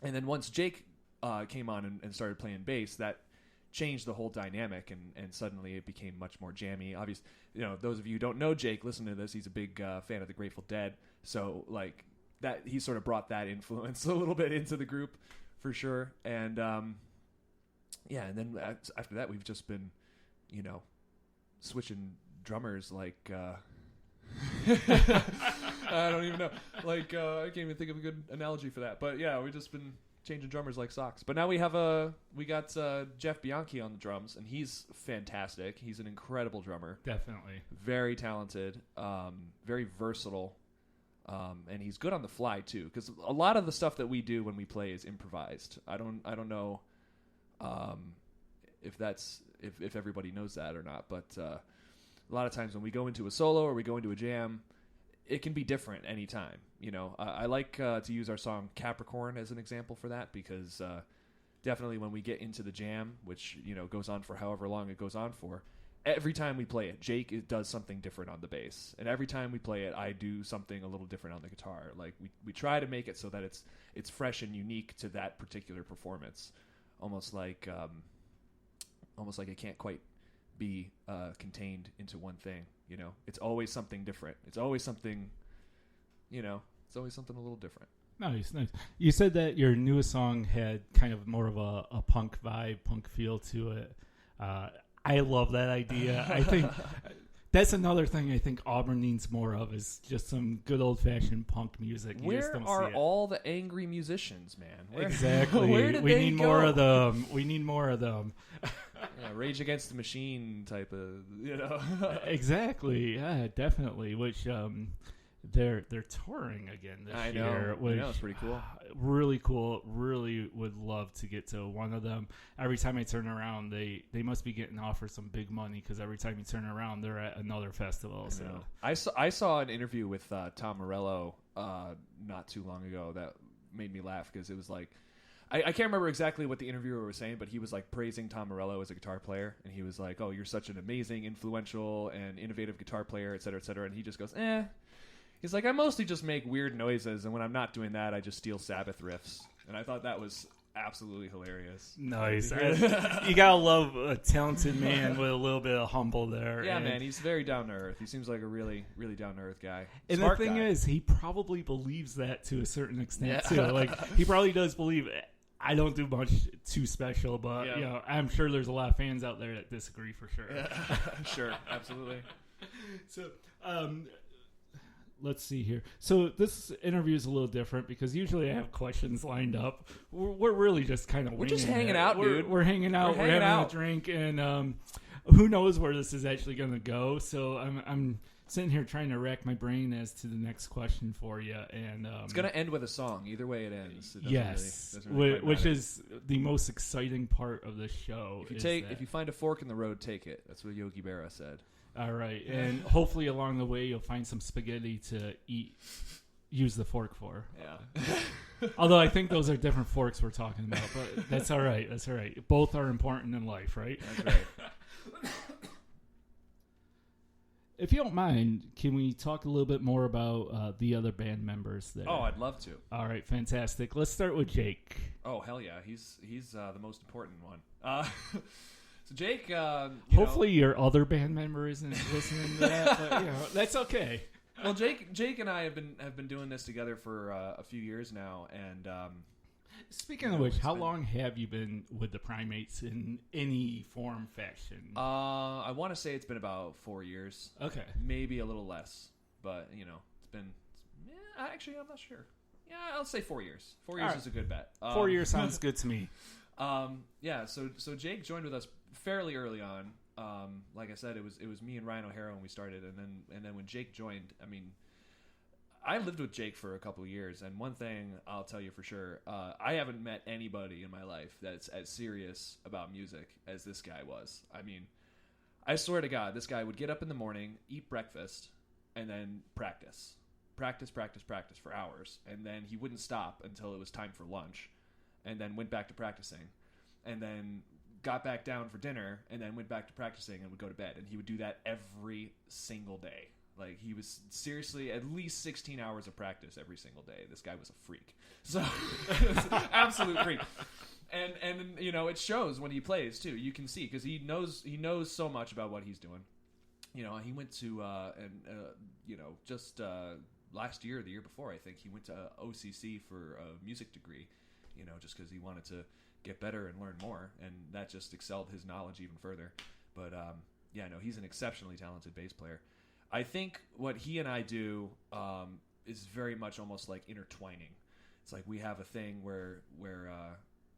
And then once Jake came on and started playing bass, that changed the whole dynamic, and suddenly it became much more jammy. Obviously, those of you who don't know Jake, listen to this. He's a big fan of the Grateful Dead, so like that, he sort of brought that influence a little bit into the group for sure. And and then after that, we've just been, switching drummers like. I don't even know. Like, I can't even think of a good analogy for that. But yeah, we've just been changing drummers like socks. But now we got Jeff Bianchi on the drums, and he's fantastic. He's an incredible drummer. Definitely. Very talented, very versatile, and he's good on the fly too. Because a lot of the stuff that we do when we play is improvised. I don't know if everybody knows that or not, but a lot of times when we go into a solo or we go into a jam, it can be different anytime. I like to use our song Capricorn as an example for that, because definitely when we get into the jam, which goes on for however long it goes on for, every time we play it, Jake does something different on the bass, and every time we play it, I do something a little different on the guitar. Like we try to make it so that it's fresh and unique to that particular performance, almost like it can't quite be contained into one thing. It's always something different. It's always something, it's always something a little different. Nice. You said that your newest song had kind of more of a punk vibe, punk feel to it. I love that idea. I think that's another thing I think Auburn needs more of, is just some good old-fashioned punk music. Where are all the angry musicians, man? Exactly. Where did we they need go? more of them. We need more of them. Rage Against the Machine type of, Exactly. Yeah, definitely. Which they're touring again this year. I know, it's pretty cool. Really cool. Really would love to get to one of them. Every time I turn around, they must be getting offered some big money, because every time you turn around, they're at another festival. So I saw an interview with Tom Morello not too long ago that made me laugh, because it was like, I can't remember exactly what the interviewer was saying, but he was like praising Tom Morello as a guitar player, and he was like, "Oh, you're such an amazing, influential, and innovative guitar player, et cetera, et cetera." And he just goes, He's like, "I mostly just make weird noises, and when I'm not doing that, I just steal Sabbath riffs." And I thought that was absolutely hilarious. Nice. You gotta love a talented man with a little bit of humble there. Yeah, man, he's very down to earth. He seems like a really, really down to earth guy. And Smart the thing guy. is, he probably believes that to a certain extent too. Like, he probably does believe it. I don't do much too special, but I'm sure there's a lot of fans out there that disagree for sure. Yeah. Sure, absolutely. So, let's see here. So this interview is a little different, because usually I have questions lined up. We're really just kind of hanging out, dude. We're hanging out. We're having a drink, and who knows where this is actually going to go. So I'm sitting here trying to rack my brain as to the next question for you, and it's going to end with a song. Either way it ends. It doesn't really which is the most exciting part of the show. If you find a fork in the road, take it. That's what Yogi Berra said. All right, and hopefully along the way you'll find some spaghetti to use the fork for. Yeah. Although I think those are different forks we're talking about, but that's all right. That's all right. Both are important in life, right? That's right. If you don't mind, can we talk a little bit more about the other band members there? Oh, I'd love to. All right, fantastic. Let's start with Jake. Oh, hell yeah. He's the most important one. So Jake, hopefully your other band member isn't listening to that, but that's okay. Well, Jake and I have been doing this together for a few years now, and speaking of which, how long have you been with the Primates in any form, fashion? I want to say it's been about 4 years. Okay, maybe a little less, but it's been. Actually, I'm not sure. Yeah, I'll say 4 years. 4 years is a good bet. 4 years sounds good to me. So Jake joined with us fairly early on. Like I said, it was me and Ryan O'Hara when we started, and then when Jake joined, I mean, I lived with Jake for a couple of years, and one thing I'll tell you for sure, I haven't met anybody in my life that's as serious about music as this guy was. I mean, I swear to God, this guy would get up in the morning, eat breakfast, and then practice for hours, and then he wouldn't stop until it was time for lunch, and then went back to practicing, and then got back down for dinner, and then went back to practicing and would go to bed. And he would do that every single day. Like, he was seriously at least 16 hours of practice every single day. This guy was a freak. So, absolute freak. And you know, it shows when he plays too. You can see, because he knows so much about what he's doing. You know, he went to you know, just last year or the year before, I think he went to OCC for a music degree. You know, just because he wanted to get better and learn more, and that just excelled his knowledge even further. But yeah, no, he's an exceptionally talented bass player. I think what he and I do is very much almost like intertwining. It's like we have a thing where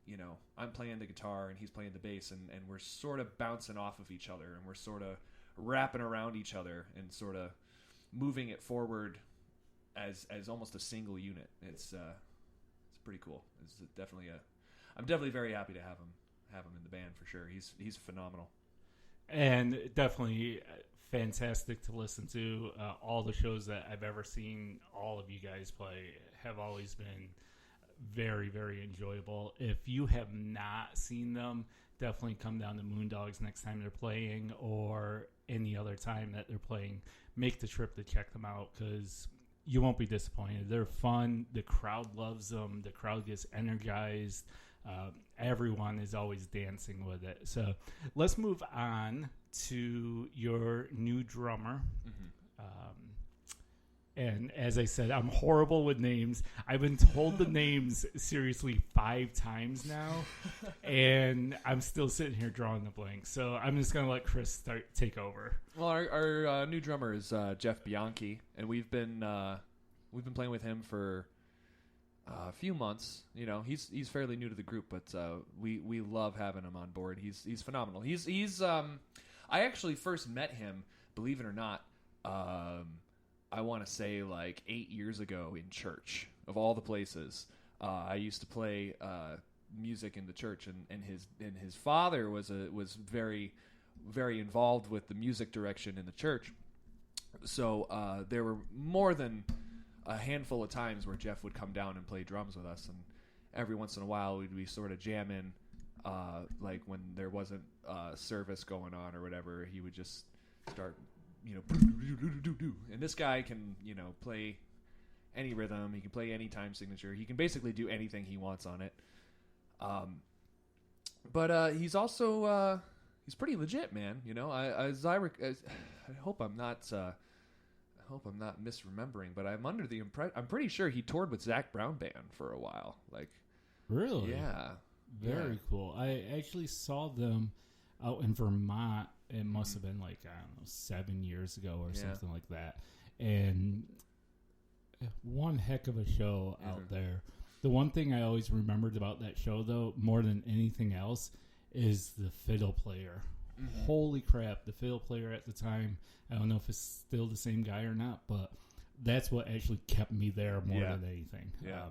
you know, I'm playing the guitar and he's playing the bass, and we're sort of bouncing off of each other, and we're sort of wrapping around each other and sort of moving it forward as almost a single unit. It's pretty cool. It's definitely I'm definitely very happy to have him in the band for sure. He's phenomenal. And definitely fantastic to listen to. All the shows that I've ever seen all of you guys play have always been very, very enjoyable. If you have not seen them, definitely come down to Moondogs next time they're playing, or any other time that they're playing. Make the trip to check them out, because you won't be disappointed. They're fun. The crowd loves them. The crowd gets energized. Everyone is always dancing with it. So let's move on to your new drummer. Mm-hmm. And as I said, I'm horrible with names. I've been told the names seriously 5 times now, and I'm still sitting here drawing the blank. So I'm just going to let Chris take over. Well, our new drummer is Jeff Bianchi, and we've been playing with him for a few months. You know, he's fairly new to the group, but we love having him on board. He's phenomenal. He's I actually first met him, believe it or not, I want to say like 8 years ago in church, of all the places. I used to play music in the church, and his father was very, very involved with the music direction in the church. So there were more than a handful of times where Jeff would come down and play drums with us, and every once in a while we'd be sort of jamming, like when there wasn't service going on or whatever. He would just start, you know, and this guy can, you know, play any rhythm. He can play any time signature. He can basically do anything he wants on it. But he's also he's pretty legit, man. You know, I hope I'm not misremembering, but I'm under the I'm pretty sure he toured with Zach Brown Band for a while. Like, really? Yeah. Very cool. I actually saw them out in Vermont. It must have been like, I don't know, 7 years ago or something like that. And one heck of a show out there. The one thing I always remembered about that show, though, more than anything else, is the fiddle player. Mm-hmm. Holy crap, the fiddle player at the time, I don't know if it's still the same guy or not, but that's what actually kept me there more than anything. Yeah.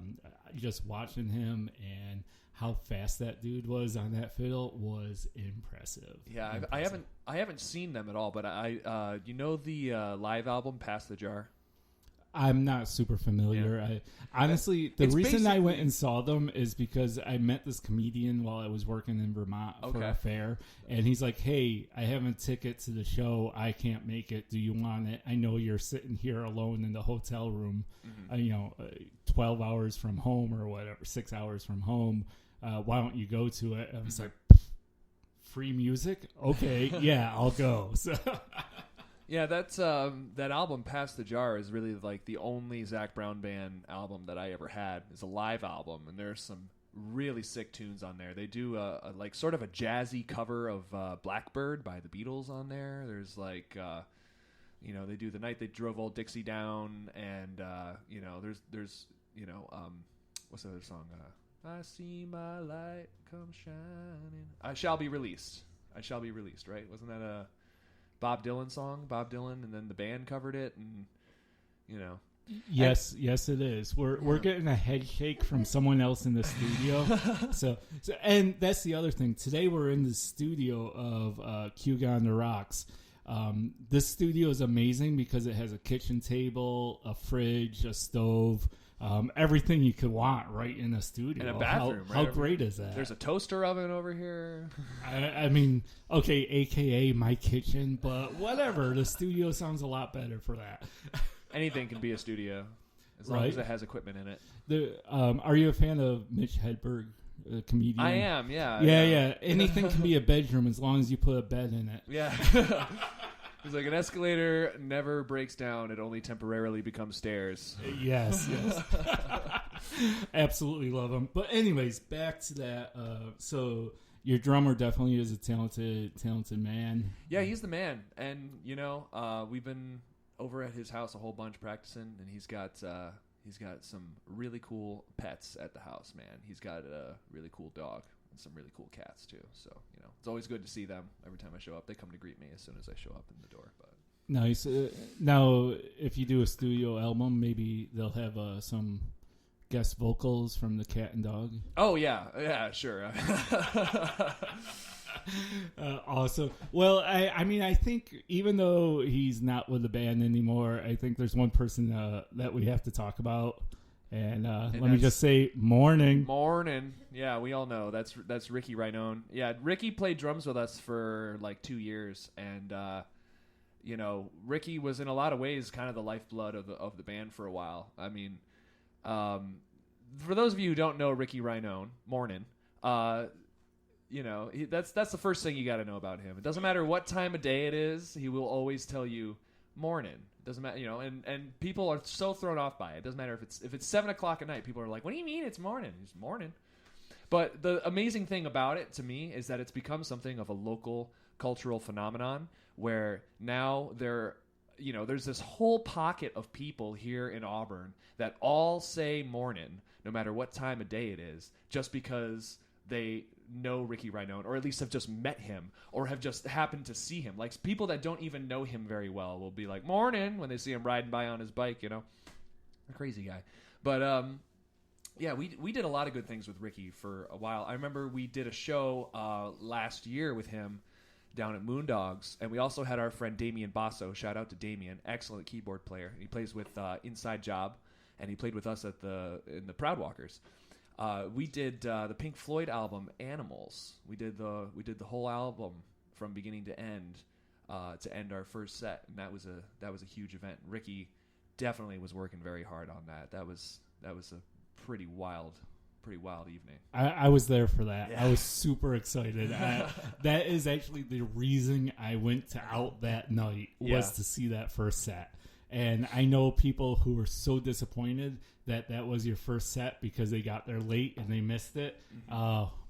Just watching him and how fast that dude was on that fiddle was impressive. Yeah, impressive. I haven't seen them at all, but I you know the live album Pass the Jar? I'm not super familiar. Yeah. Honestly, the reason I went and saw them is because I met this comedian while I was working in Vermont for a fair, and he's like, "Hey, I have a ticket to the show. I can't make it. Do you want it? I know you're sitting here alone in the hotel room, 12 hours from home or whatever, 6 hours from home. Why don't you go to it?" I was like, "Free music? Okay, yeah, I'll go." So. Yeah, that's that album Pass the Jar is really like the only Zach Brown Band album that I ever had. It's a live album, and there's some really sick tunes on there. They do a like sort of a jazzy cover of Blackbird by the Beatles on there. There's like they do The Night They Drove Old Dixie Down, and there's what's the other song? I see my light come shining. I shall be released, right? Wasn't that a Bob Dylan song? Bob Dylan, and then the band covered it, and Yes, it is. We're getting a head shake from someone else in the studio. so and that's the other thing. Today we're in the studio of Cayuga On The Rocks. This studio is amazing because it has a kitchen table, a fridge, a stove, everything you could want right in a studio. In a bathroom. How great is that? There's a toaster oven over here. I mean, okay, AKA my kitchen, but whatever. The studio sounds a lot better for that. Anything can be a studio as long as it has equipment in it. Are you a fan of Mitch Hedberg, a comedian? I am, yeah. Yeah. Anything can be a bedroom as long as you put a bed in it. Yeah. He's like, an escalator never breaks down. It only temporarily becomes stairs. Yes. Absolutely love him. But anyways, back to that. So your drummer definitely is a talented man. Yeah, he's the man. And, we've been over at his house a whole bunch practicing, and he's got some really cool pets at the house, man. He's got a really cool dog. And some really cool cats too. So, it's always good to see them every time I show up. They come to greet me as soon as I show up in the door. But nice. Now, if you do a studio album, maybe they'll have some guest vocals from the cat and dog. Oh yeah, sure. Awesome. Well, I think even though he's not with the band anymore, I think there's one person that we have to talk about. And let me just say, morning. Yeah, we all know that's Ricky Rhinone. Yeah, Ricky played drums with us for like 2 years, and Ricky was in a lot of ways kind of the lifeblood of the band for a while. I mean, for those of you who don't know Ricky Rhinone, that's the first thing you got to know about him. It doesn't matter what time of day it is; he will always tell you morning. Doesn't matter, and people are so thrown off by it. It doesn't matter if it's 7 o'clock at night. People are like, "What do you mean it's morning?" It's morning. But the amazing thing about it to me is that it's become something of a local cultural phenomenon where now there's this whole pocket of people here in Auburn that all say morning, no matter what time of day it is, just because they know Ricky Rhinone, or at least have just met him, or have just happened to see him. Like, people that don't even know him very well will be like, morning, when they see him riding by on his bike, a crazy guy. But, yeah, we did a lot of good things with Ricky for a while. I remember we did a show last year with him down at Moondogs, and we also had our friend Damian Basso. Shout out to Damian, excellent keyboard player. He plays with Inside Job, and he played with us in the Proud Walkers. We did the Pink Floyd album Animals. We did the whole album from beginning to end our first set, and that was a huge event. Ricky definitely was working very hard on that. That was a pretty wild evening. I was there for that. Yeah. I was super excited. That is actually the reason I went to out that night, was to see that first set. And I know people who were so disappointed that was your first set because they got there late and they missed it.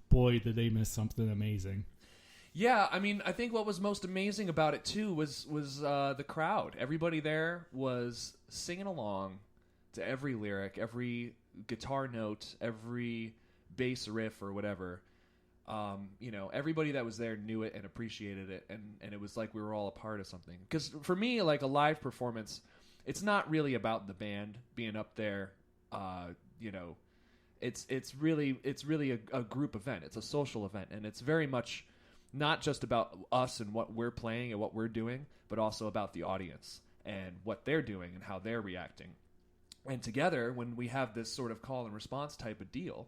Boy, did they miss something amazing. Yeah, I mean, I think what was most amazing about it too was the crowd. Everybody there was singing along to every lyric, every guitar note, every bass riff or whatever. Everybody that was there knew it and appreciated it, and it was like we were all a part of something. Because for me, like, a live performance, it's not really about the band being up there. It's really a group event. It's a social event, and it's very much not just about us and what we're playing and what we're doing, but also about the audience and what they're doing and how they're reacting. And together, when we have this sort of call and response type of deal,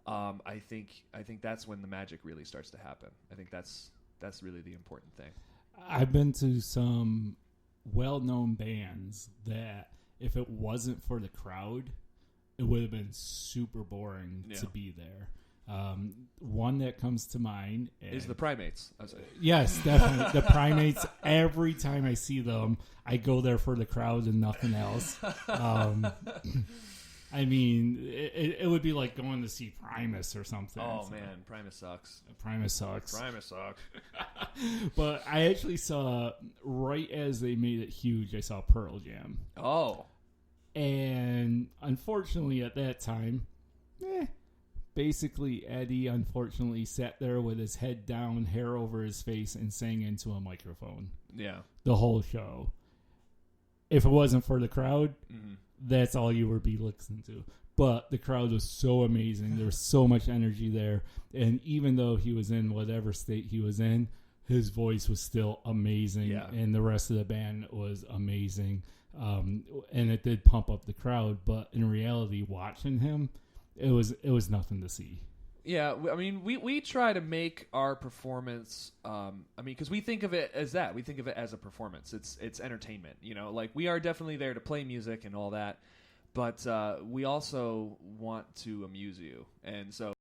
I think that's when the magic really starts to happen. I think that's really the important thing. I've been to some well-known bands that if it wasn't for the crowd, it would have been super boring to be there. One that comes to mind is the Primates. Yes, definitely. The Primates, every time I see them, I go there for the crowd and nothing else. I mean, it would be like going to see Primus or something. Oh, man, Primus sucks. Primus sucks. But I actually saw, right as they made it huge, I saw Pearl Jam. Oh. And unfortunately at that time, basically Eddie unfortunately sat there with his head down, hair over his face, and sang into a microphone. Yeah. The whole show. If it wasn't for the crowd, that's all you would be listening to. But the crowd was so amazing. There was so much energy there. And even though he was in whatever state he was in, his voice was still amazing. Yeah. And the rest of the band was amazing. and it did pump up the crowd. But in reality, watching him, it was nothing to see. Yeah, I mean, we try to make our performance. I mean, because we think of it as that. We think of it as a performance. It's entertainment. You know, like we are definitely there to play music and all that, but we also want to amuse you, and so